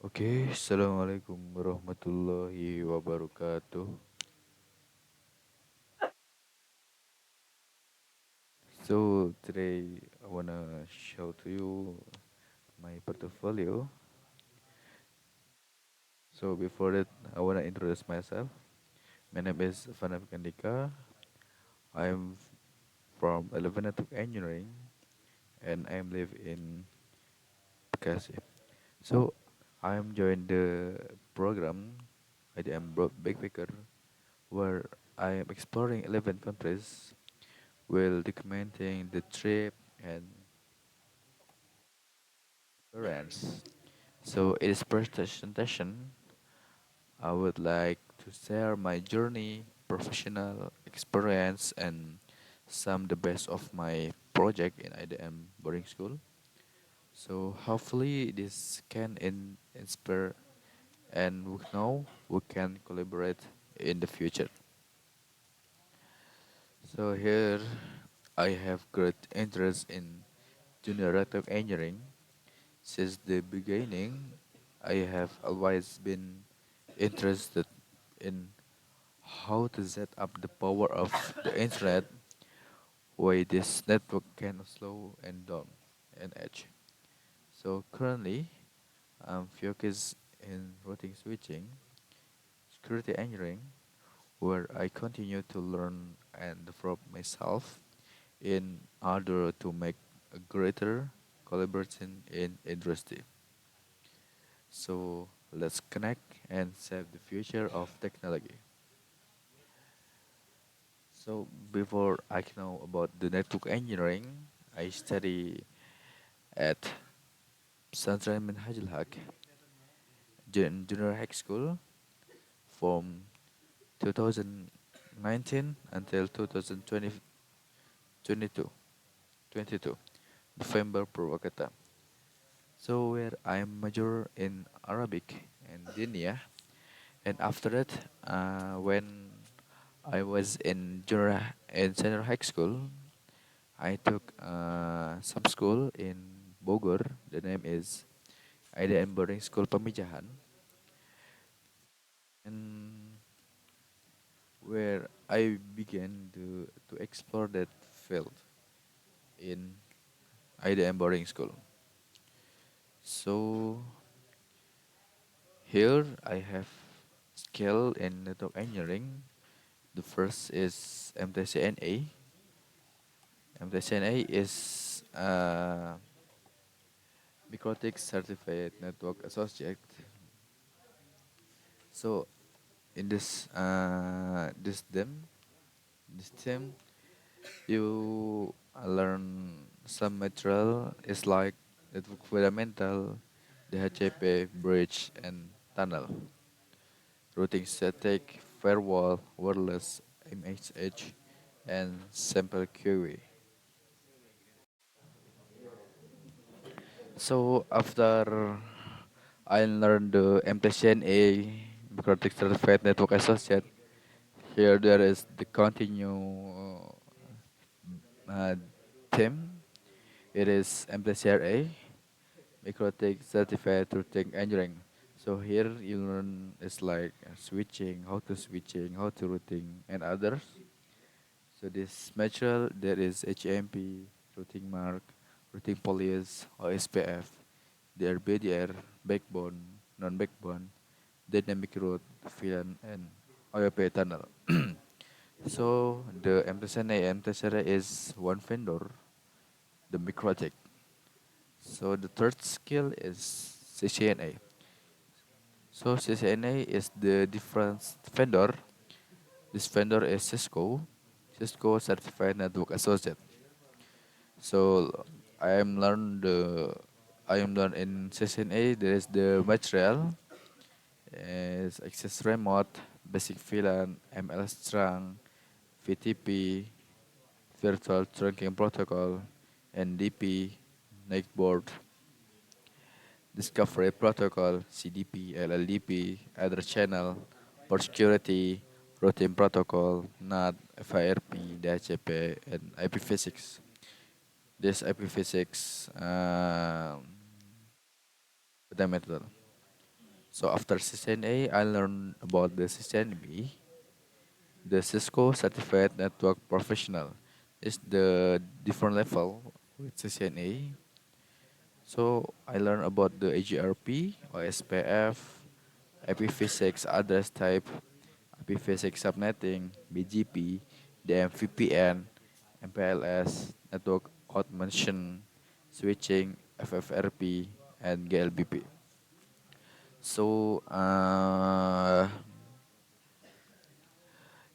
Oke, Assalamualaikum warahmatullahi wabarakatuh. So today I wanna show to you my portfolio. So before that, I wanna introduce myself. My name is Vanaf Kandika. I am from 11 Network Engineering and I am live in Bekasi. So I am joined the program IDM Backpacker where I am exploring 11 countries while documenting the trip and experience. So in this presentation, I would like to share my journey, professional experience, and some the best of my project in IDM boarding school. So hopefully this can inspire and we know we can collaborate in the future. So here I have great interest in junior electrical engineering. Since the beginning, I have always been interested in how to set up the power of the internet, why this network can slow and down and edge. So currently, I'm focused in routing switching, security engineering, where I continue to learn and develop myself in order to make a greater collaboration in industry. So let's connect and save the future of technology. So before I know about the network engineering, I study at Santran Minhajul Haq Junior High School from 2019 until 2020, 22, 22 November Purwakarta. So where I am major in Arabic and Dinia, and after that, when I was in senior high school, I took some school in Bogor. The name is IDN Boarding School Pamijahan, and where I began to explore that field in IDN Boarding School. So here I have skill in network engineering. The first is MTCNA. MTCNA is Microtik Certified Network Associate. So in this term you learn some material is like network fundamental, DHCP, bridge and tunnel, routing static, firewall, wireless, MHH, and sample query. So after I learned the MTCNA, Microtik Certified Network Associate, here there is the continue uh, theme. It is MTCRA, Microtech Certified Routing Engineering. So here you learn is like switching, how to routing, and others. So this material there is HMP, routing mark, routing police, OSPF, their BDR, backbone, non-backbone, dynamic route, VLAN, and IOP tunnel. So the MTCNA is one vendor, the Microtech. So the third skill is CCNA. So CCNA is the different vendor. This vendor is Cisco Certified Network Associate. So I am learn the I am learn in CCNA there is the material is access remote, basic VLAN, ML strong, VTP, virtual trunking protocol, NDP, Nightboard, Discovery Protocol, CDP, LLDP, Address Channel, Port Security, Routing Protocol, NAT, FIRP, DHCP, and IPv6. This IPv6 fundamental. So after CCNA, I learned about the CCNB, the Cisco Certified Network Professional. Is the different level with CCNA. So I learned about the AGRP, OSPF, IPv6 address type, IPv6 subnetting, BGP, DMVPN, MPLS, network automation, switching, FFRP, and GLBP. So,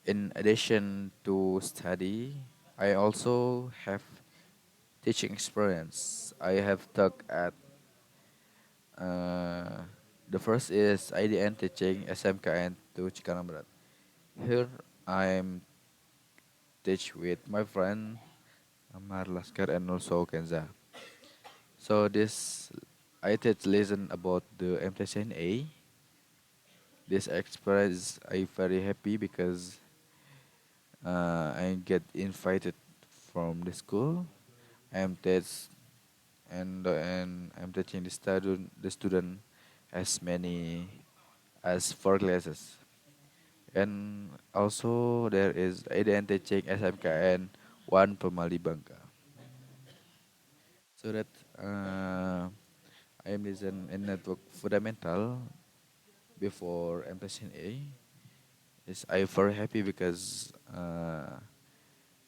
in addition to study, I also have teaching experience. I have taught at uh, the first is IDN teaching SMKN to Cikarang. Here I'm teach with my friend Amar Laskar and also Kenza. So this I teach lesson about the MTSNA. This experience I very happy because I get invited from the school. I'm teach and I'm teaching the student as many as 4 classes. And also there is IDN teaching SMKN 1 Pemali Bangka. So that uh, I am listen in network fundamental before MTSNA. Is I very happy because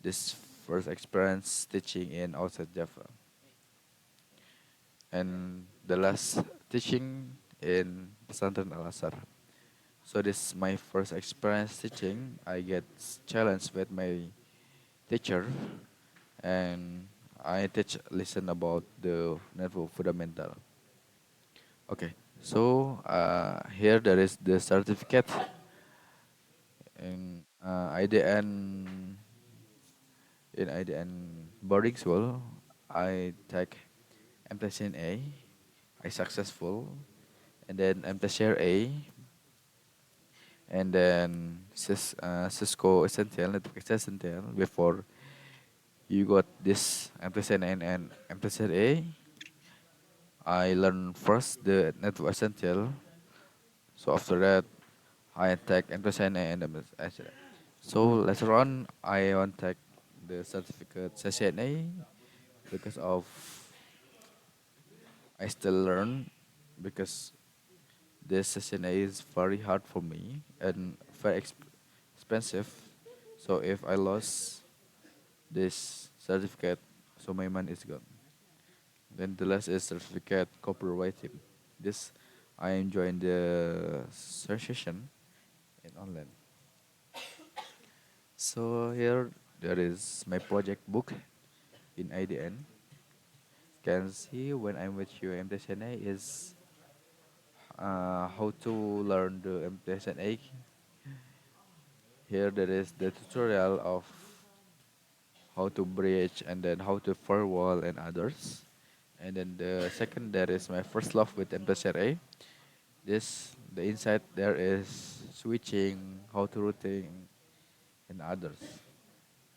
this first experience teaching in outside Java and the last teaching in Pesantren Al Azhar. So this is my first experience teaching. I get challenged with my teacher and I teach listen about the network fundamental. Okay, so here there is the certificate in IDN boarding school. I take MTSN A, I successful, and then MTSR A, and then Cisco Essential Network Essential. Before you got this MTSN and MTSR A, I learned first the Network Essential. So after that, I take MTSN A and MTSR. So later on, I want take the certificate CCNA because of I still learn because this CCNA is very hard for me and very expensive. So if I lost this certificate, so my money is gone. Then the last is certificate copywriting. This I enjoying the session in online. So here there is my project book in IDN. Can see when I'm with you, MTSNA is how to learn the MTSNA. Here there is the tutorial of how to bridge and then how to firewall and others. And then the second there is my first love with MTSNA. This the inside there is switching, how to routing and others.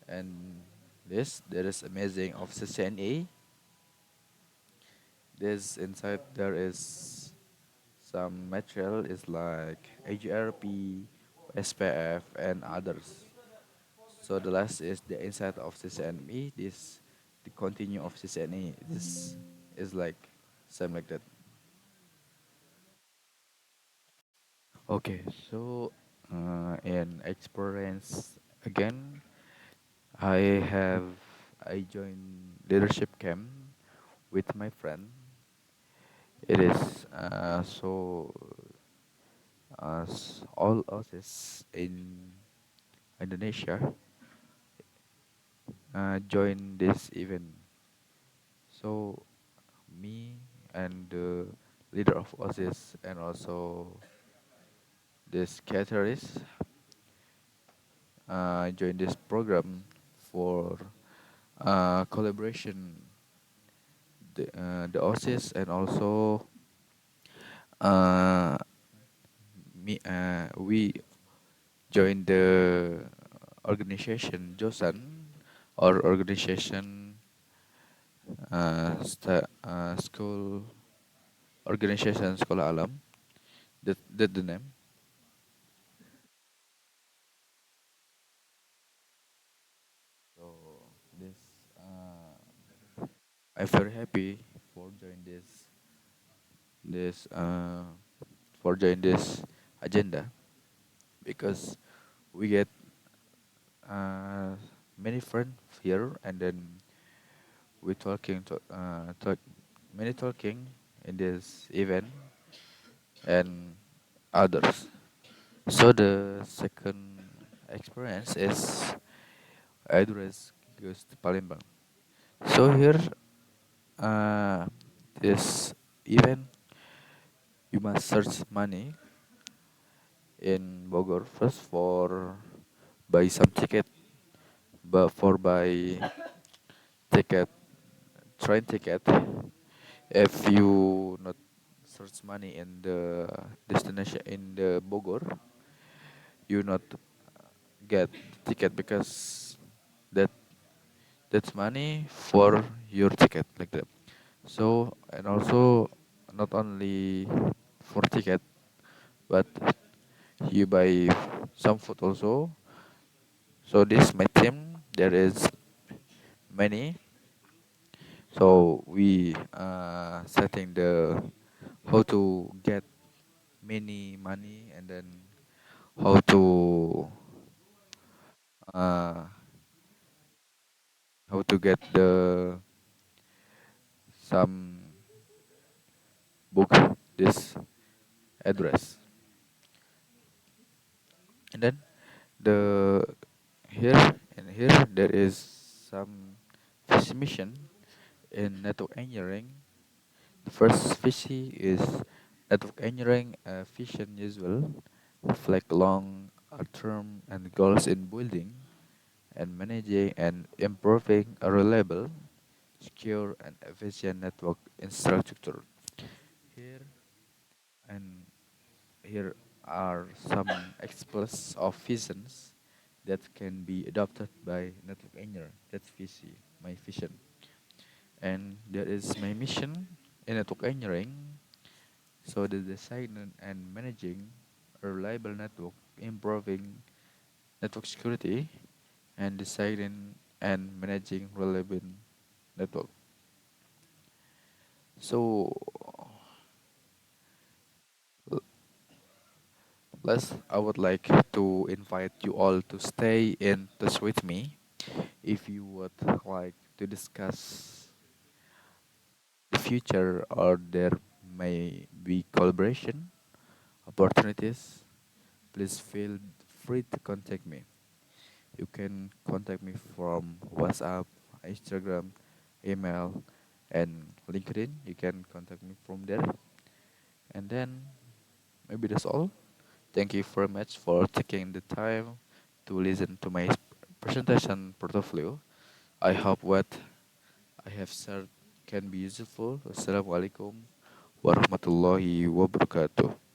And this there is amazing of CCNA. This inside there is some material is like AGRP, SPF, and others. So the last is the inside of CCNE. This the continue of CCNE. This is like same like that. Okay, so in experience again, I have I joined leadership camp with my friend. It is all of us in Indonesia join this event. So me and the leader of OSIS and also this caterers join this program for collaboration the OSIS and also uh, we join the organization Josan or organization school organization Sekolah Alam. That the name. So this I'm very happy for join this for join this agenda because we get uh, many friends here, and then we talk many talking in this event and others. So the second experience is address goes to Palembang. So here, uh, this event you must search money in Bogor first for buy some ticket, but for buy ticket train ticket. If you not search money in the destination in the Bogor, you not get ticket because that that's money for your ticket like that. So and also not only for ticket, but you buy some food also. So this my team there is many. So we setting the how to get many money, and then how to uh, how to get the some book this address, and then the here here there is some fish mission in network engineering. The first fishy is network engineering vision usual reflect long term and goals in building and managing and improving a reliable, secure and efficient network infrastructure. Here and here are some examples of visions that can be adopted by network engineer. That's VC, my vision. And there is my mission in network engineering. So the design and managing a reliable network, improving network security, and designing and managing reliable network. So l- last, I would like to invite you all to stay in touch with me if you would like to discuss the future, or there may be collaboration opportunities. Please feel free to contact me. You can contact me from WhatsApp, Instagram, email, and LinkedIn. You can contact me from there. And then maybe that's all. Thank you very much for taking the time to listen to my presentation portfolio. I hope what I have shared can be useful. Wassalamualaikum warahmatullahi wabarakatuh.